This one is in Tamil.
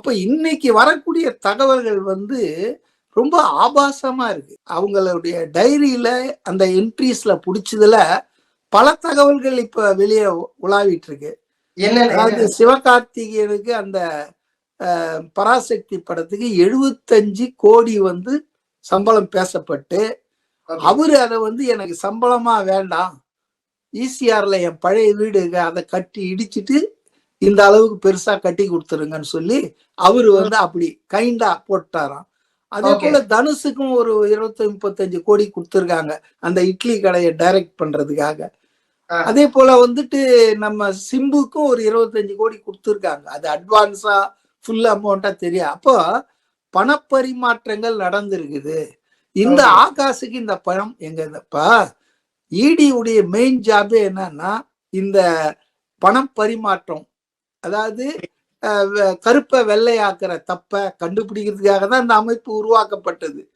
அப்ப இன்னைக்கு வரக்கூடிய தகவல்கள் வந்து ரொம்ப ஆபாசமா இருக்கு. அவங்களுடைய டைரியில அந்த என்ட்ரீஸ்ல புடிச்சதுல பல தகவல்கள் இப்ப வெளிய உலாவிட்டு இருக்கு. அதாவது என்ன சிவகார்த்திகேயனுக்கு அந்த பராசக்தி படத்துக்கு 75 கோடி வந்து சம்பளம் பேசப்பட்டு, அவரு அதை வந்து எனக்கு சம்பளமா வேண்டாம், ஈசிஆர்ல என் பழைய வீடு அதை கட்டி இடிச்சிட்டு இந்த அளவுக்கு பெருசா கட்டி கொடுத்துருங்கன்னு சொல்லி அவரு வந்து அப்படி கைண்டா போட்டாராம். அதே போல தனுஷுக்கும் ஒரு 20-35 கோடி கொடுத்துருக்காங்க அந்த இட்லி கடையை டைரக்ட் பண்றதுக்காக. அதே போல வந்துட்டு நம்ம சிம்புக்கும் ஒரு 25 கோடி கொடுத்துருக்காங்க. அது அட்வான்ஸா ஃபுல் அமௌண்டா தெரியும். அப்போ பணப்பரிமாற்றங்கள் நடந்திருக்குது. இந்த ஆகாசுக்கு இந்த பணம் எங்கப்பா? இடி உடைய மெயின் ஜாபே என்னன்னா இந்த பணம் பரிமாற்றம், அதாவது கருப்பை வெள்ளையாக்குற தப்ப கண்டுபிடிக்கிறதுக்காக தான் இந்த அமைப்பு உருவாக்கப்பட்டது.